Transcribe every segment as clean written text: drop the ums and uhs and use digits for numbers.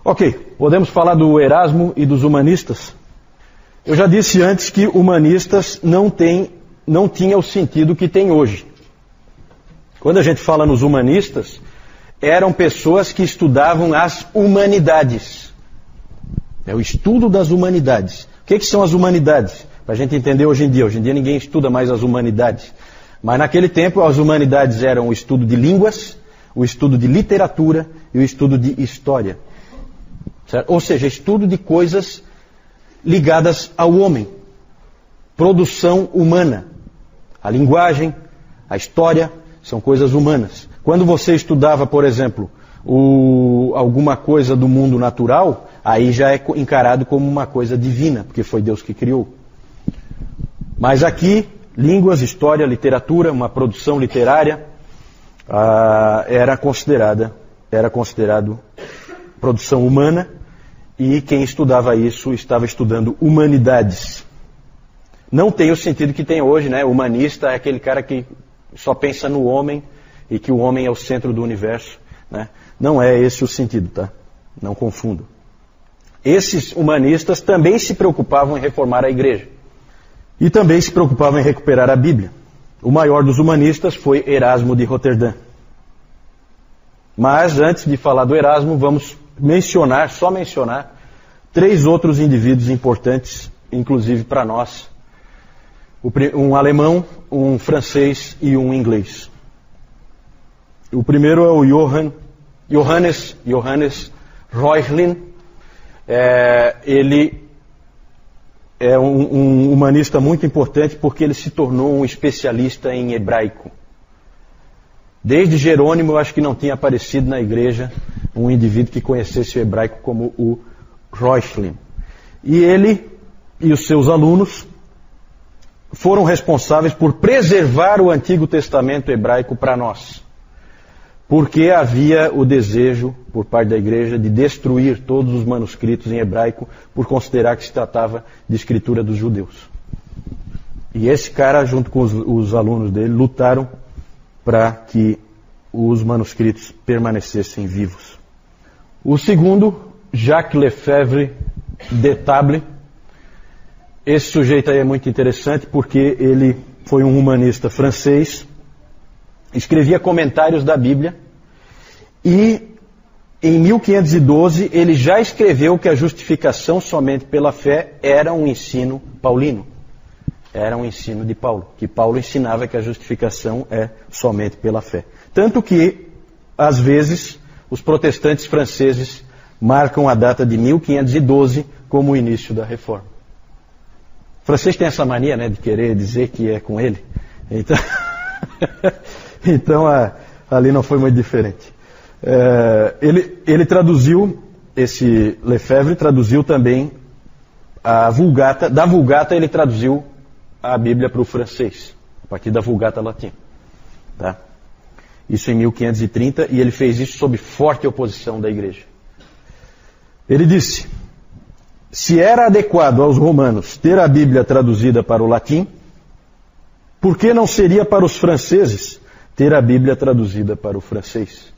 Ok, podemos falar do Erasmo e dos humanistas? Eu já disse antes que humanistas não tinha o sentido que tem hoje. Quando a gente fala nos humanistas, eram pessoas que estudavam as humanidades. É o estudo das humanidades. O que são as humanidades? Para a gente entender hoje em dia. Hoje em dia ninguém estuda mais as humanidades. Mas naquele tempo as humanidades eram o estudo de línguas, o estudo de literatura e o estudo de história. Certo? Ou seja, estudo de coisas ligadas ao homem. Produção humana. A linguagem, a história, são coisas humanas. Quando você estudava, por exemplo, alguma coisa do mundo natural, aí já é encarado como uma coisa divina, porque foi Deus que criou. Mas aqui, línguas, história, literatura, uma produção literária, era considerado produção humana, e quem estudava isso estava estudando humanidades. Não tem o sentido que tem hoje, né? Humanista é aquele cara que só pensa no homem e que o homem é o centro do universo, né? Não é esse o sentido, tá? Não confunda. Esses humanistas também se preocupavam em reformar a igreja. E também se preocupavam em recuperar a Bíblia. O maior dos humanistas foi Erasmo de Roterdã. Mas antes de falar do Erasmo, vamos só mencionar 3 outros indivíduos importantes, inclusive para nós. Um alemão, um francês e um inglês. O primeiro é o Johannes Reuchlin. Ele é um humanista muito importante porque ele se tornou um especialista em hebraico. Desde Jerônimo, eu acho que não tinha aparecido na igreja um indivíduo que conhecesse o hebraico como o Reuchlin. E ele e os seus alunos foram responsáveis por preservar o Antigo Testamento hebraico para nós. Porque havia o desejo, por parte da igreja, de destruir todos os manuscritos em hebraico, por considerar que se tratava de escritura dos judeus. E esse cara, junto com os alunos dele, lutaram para que os manuscritos permanecessem vivos. O segundo, Jacques Lefebvre d'Etable. Esse sujeito aí é muito interessante porque ele foi um humanista francês, escrevia comentários da Bíblia e em 1512 ele já escreveu que a justificação somente pela fé era um ensino paulino. Era um ensino de Paulo, que Paulo ensinava que a justificação é somente pela fé. Tanto que, às vezes, os protestantes franceses marcam a data de 1512 como o início da Reforma. O francês tem essa mania, né, de querer dizer que é com ele. Então ali não foi muito diferente. Ele traduziu, esse Lefebvre traduziu também a Vulgata. Da Vulgata ele traduziu a Bíblia para o francês, a partir da Vulgata latina. Tá? Isso em 1530, e ele fez isso sob forte oposição da igreja. Ele disse: se era adequado aos romanos ter a Bíblia traduzida para o latim, por que não seria para os franceses ter a Bíblia traduzida para o francês?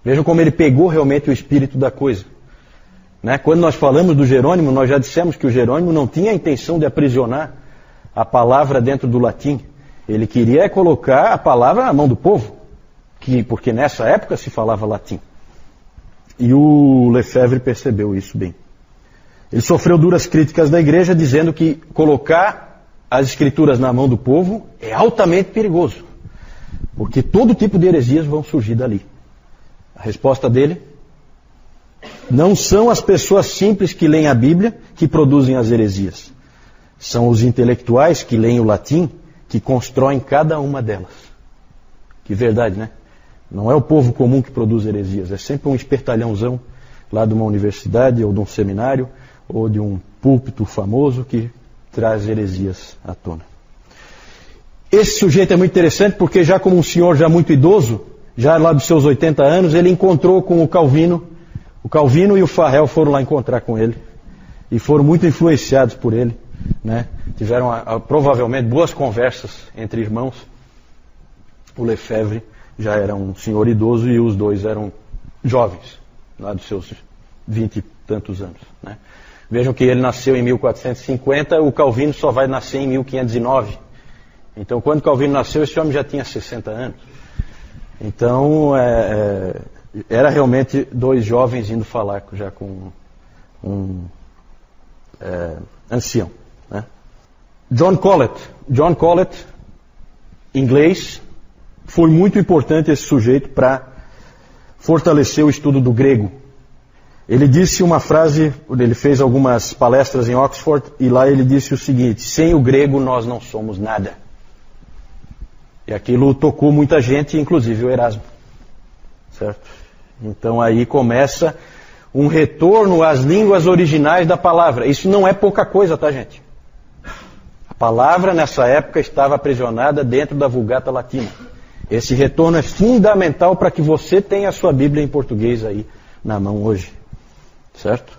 Vejam como ele pegou realmente o espírito da coisa. Né? Quando nós falamos do Jerônimo, nós já dissemos que o Jerônimo não tinha a intenção de aprisionar a palavra dentro do latim. Ele queria colocar a palavra na mão do povo, porque nessa época se falava latim. E o Lefebvre percebeu isso bem. Ele sofreu duras críticas da igreja, dizendo que colocar as escrituras na mão do povo é altamente perigoso, porque todo tipo de heresias vão surgir dali. A resposta dele: não são as pessoas simples que leem a Bíblia que produzem as heresias. São os intelectuais que leem o latim que constroem cada uma delas. Que verdade, né? Não é o povo comum que produz heresias, é sempre um espertalhãozão lá de uma universidade ou de um seminário ou de um púlpito famoso que traz heresias à tona. Esse sujeito é muito interessante porque já como um senhor já muito idoso, já lá dos seus 80 anos, ele encontrou com o Calvino. O Calvino e o Farel foram lá encontrar com ele e foram muito influenciados por ele. Né? Tiveram provavelmente boas conversas entre irmãos. O Lefebvre já era um senhor idoso e os dois eram jovens, lá dos seus 20 e tantos anos, né? Vejam que ele nasceu em 1450, o Calvino só vai nascer em 1509. Então, quando Calvino nasceu, esse homem já tinha 60 anos. Então, era realmente dois jovens indo falar já com um ancião, né? John Colet, inglês, foi muito importante esse sujeito para fortalecer o estudo do grego. Ele disse uma frase, ele fez algumas palestras em Oxford, e lá ele disse o seguinte: sem o grego nós não somos nada. E aquilo tocou muita gente, inclusive o Erasmo. Certo? Então aí começa um retorno às línguas originais da palavra. Isso não é pouca coisa, tá, gente? A palavra nessa época estava aprisionada dentro da Vulgata Latina. Esse retorno é fundamental para que você tenha a sua Bíblia em português aí na mão hoje. Certo?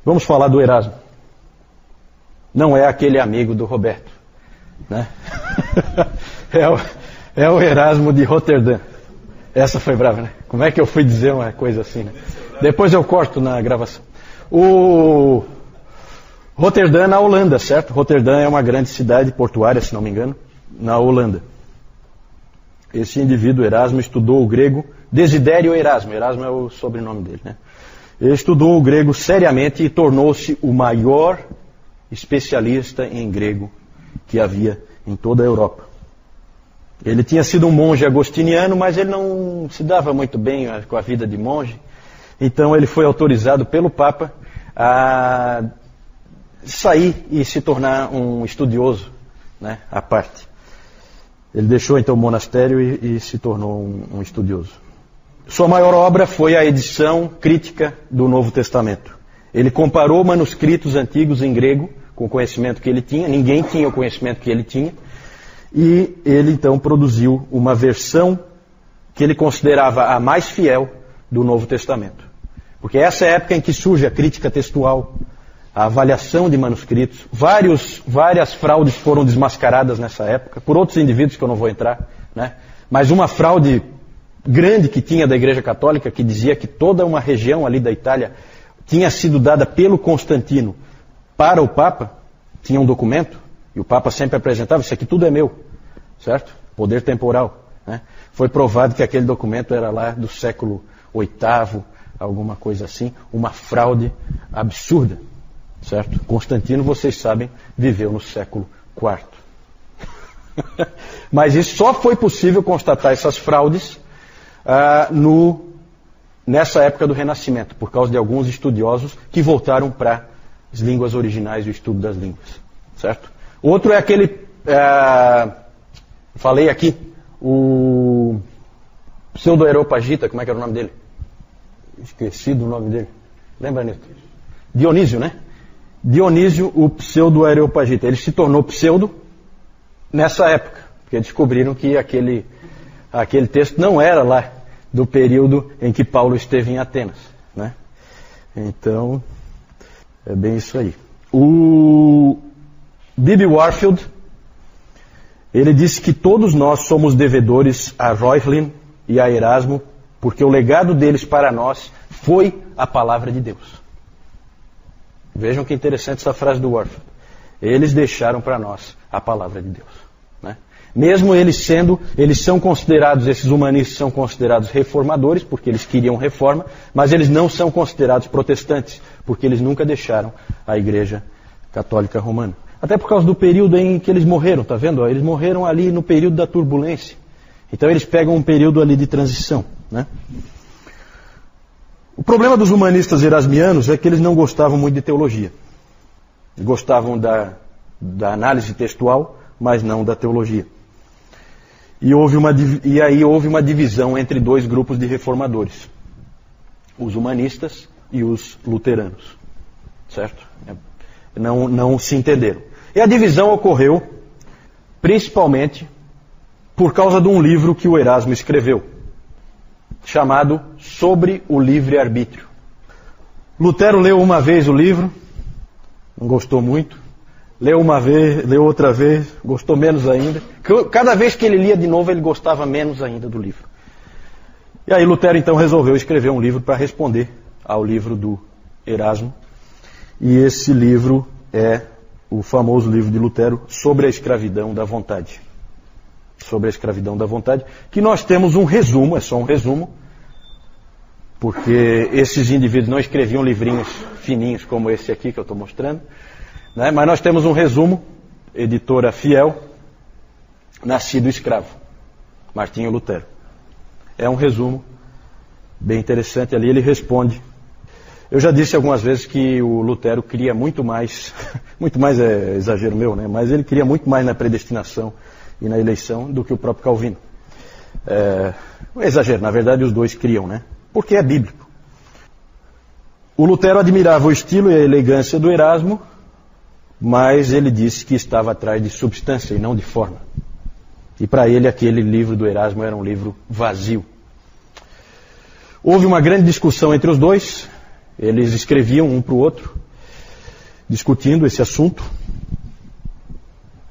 Vamos falar do Erasmo. Não é aquele amigo do Roberto, né? É o Erasmo de Roterdã. Essa foi brava, né? Como é que eu fui dizer uma coisa assim, né? Depois eu corto na gravação. O Roterdã na Holanda, certo? Roterdã é uma grande cidade portuária, se não me engano, na Holanda. Esse indivíduo, Erasmo, estudou o grego. Desidério Erasmo. Erasmo é o sobrenome dele, né? Ele estudou o grego seriamente e tornou-se o maior especialista em grego que havia em toda a Europa. Ele tinha sido um monge agostiniano, mas ele não se dava muito bem com a vida de monge. Então ele foi autorizado pelo Papa a sair e se tornar um estudioso, né, à parte. Ele deixou então o monastério e se tornou um estudioso. Sua maior obra foi a edição crítica do Novo Testamento. Ele comparou manuscritos antigos em grego com o conhecimento que ele tinha. Ninguém tinha o conhecimento que ele tinha. E ele então produziu uma versão que ele considerava a mais fiel do Novo Testamento. Porque essa é a época em que surge a crítica textual, a avaliação de manuscritos. Várias fraudes foram desmascaradas nessa época, por outros indivíduos que eu não vou entrar, né? Mas uma fraude grande que tinha da Igreja Católica, que dizia que toda uma região ali da Itália tinha sido dada pelo Constantino para o Papa, tinha um documento, e o Papa sempre apresentava: isso aqui tudo é meu, certo? Poder temporal, né? Foi provado que aquele documento era lá do século VIII, alguma coisa assim, uma fraude absurda, certo? Constantino, vocês sabem, viveu no século IV. Mas isso só foi possível constatar essas fraudes nessa época do Renascimento, por causa de alguns estudiosos que voltaram para as línguas originais e o estudo das línguas, certo? Outro é aquele, falei aqui, o pseudo-areopagita, como é que era o nome dele? Esqueci do nome dele. Lembra, Nilton? Dionísio, né? Dionísio, o pseudo-areopagita. Ele se tornou pseudo nessa época, porque descobriram que aquele texto não era lá do período em que Paulo esteve em Atenas, né? Então, é bem isso aí. O B.B. Warfield, ele disse que todos nós somos devedores a Reuchlin e a Erasmo, porque o legado deles para nós foi a palavra de Deus. Vejam que interessante essa frase do Warfield. Eles deixaram para nós a palavra de Deus, né? Mesmo eles são considerados, esses humanistas são considerados reformadores, porque eles queriam reforma, mas eles não são considerados protestantes, porque eles nunca deixaram a Igreja Católica Romana. Até por causa do período em que eles morreram, tá vendo? Eles morreram ali no período da turbulência. Então eles pegam um período ali de transição, né? O problema dos humanistas erasmianos é que eles não gostavam muito de teologia. Gostavam da análise textual, mas não da teologia. E aí houve uma divisão entre dois grupos de reformadores: os humanistas e os luteranos, certo? Não se entenderam. E a divisão ocorreu principalmente por causa de um livro que o Erasmo escreveu, chamado Sobre o Livre-Arbítrio. Lutero leu uma vez o livro, não gostou muito. Leu uma vez, leu outra vez, gostou menos ainda. Cada vez que ele lia de novo, ele gostava menos ainda do livro. E aí Lutero então resolveu escrever um livro para responder ao livro do Erasmo. E esse livro é o famoso livro de Lutero sobre a escravidão da vontade. Sobre a escravidão da vontade, que nós temos um resumo, é só um resumo, porque esses indivíduos não escreviam livrinhos fininhos como esse aqui que eu estou mostrando, né? Mas nós temos um resumo, editora Fiel, Nascido Escravo, Martinho Lutero. É um resumo bem interessante ali, ele responde. Eu já disse algumas vezes que o Lutero queria muito mais, muito mais é exagero meu, né? Mas ele queria muito mais na predestinação e na eleição do que o próprio Calvino. É exagero, na verdade os dois criam, né? Porque é bíblico. O Lutero admirava o estilo e a elegância do Erasmo, mas ele disse que estava atrás de substância e não de forma. E para ele aquele livro do Erasmo era um livro vazio. Houve uma grande discussão entre os dois. Eles escreviam um para o outro, discutindo esse assunto.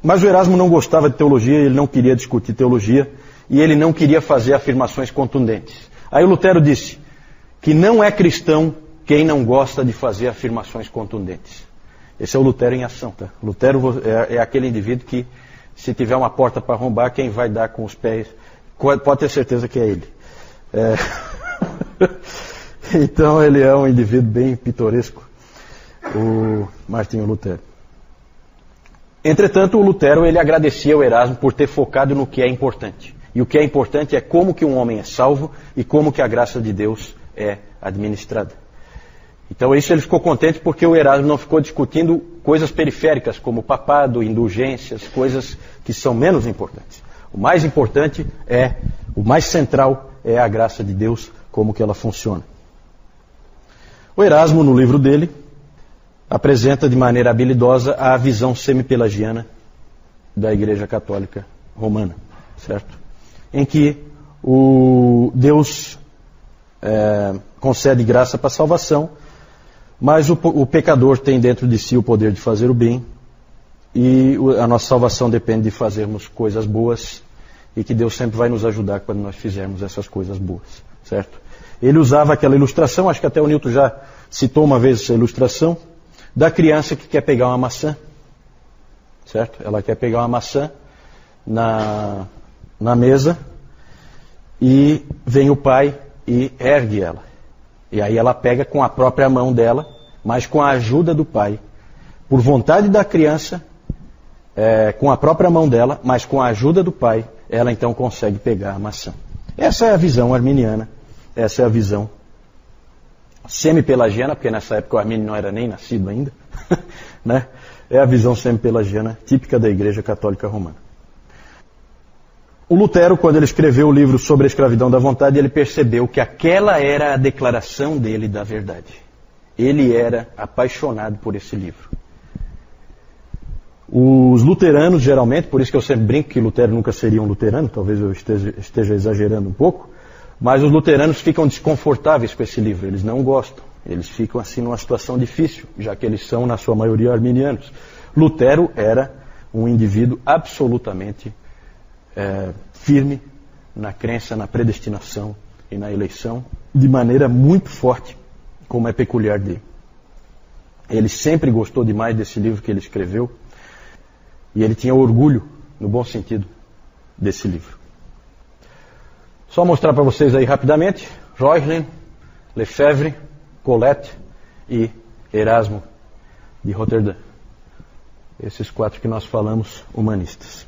Mas o Erasmo não gostava de teologia, ele não queria discutir teologia, e ele não queria fazer afirmações contundentes. Aí o Lutero disse que não é cristão quem não gosta de fazer afirmações contundentes. Esse é o Lutero em ação, tá? Lutero é aquele indivíduo que, se tiver uma porta para arrombar, quem vai dar com os pés, pode ter certeza que é ele. Então ele é um indivíduo bem pitoresco, o Martinho Lutero. Entretanto, o Lutero ele agradecia ao Erasmo por ter focado no que é importante. E o que é importante é como que um homem é salvo e como que a graça de Deus é administrada. Então isso ele ficou contente porque o Erasmo não ficou discutindo coisas periféricas como papado, indulgências, coisas que são menos importantes. O mais importante o mais central é a graça de Deus, como que ela funciona. O Erasmo, no livro dele, apresenta de maneira habilidosa a visão semi-pelagiana da Igreja Católica Romana, certo? Em que o Deus concede graça para a salvação, mas o pecador tem dentro de si o poder de fazer o bem, e a nossa salvação depende de fazermos coisas boas, e que Deus sempre vai nos ajudar quando nós fizermos essas coisas boas, certo? Ele usava aquela ilustração, acho que até o Newton já citou uma vez essa ilustração, da criança que quer pegar uma maçã, certo? Ela quer pegar uma maçã na mesa, e vem o pai e ergue ela. E aí ela pega com a própria mão dela, mas com a ajuda do pai, por vontade da criança, com a própria mão dela, mas com a ajuda do pai, ela então consegue pegar a maçã. Essa é a visão arminiana, essa é a visão semi-pelagiana, porque nessa época o Armínio não era nem nascido ainda, né? É a visão semi-pelagiana típica da Igreja Católica Romana. O Lutero, quando ele escreveu o livro sobre a escravidão da vontade, ele percebeu que aquela era a declaração dele da verdade. Ele era apaixonado por esse livro. Os luteranos, geralmente, por isso que eu sempre brinco que Lutero nunca seria um luterano, talvez eu esteja exagerando um pouco, mas os luteranos ficam desconfortáveis com esse livro, eles não gostam, eles ficam assim numa situação difícil, já que eles são, na sua maioria, arminianos. Lutero era um indivíduo absolutamente firme na crença, na predestinação e na eleição, de maneira muito forte, como é peculiar dele. Ele sempre gostou demais desse livro que ele escreveu, e ele tinha orgulho, no bom sentido, desse livro. Só mostrar para vocês aí rapidamente: Reuchlin, Lefebvre, Colette e Erasmo de Roterdã. Esses 4 que nós falamos, humanistas.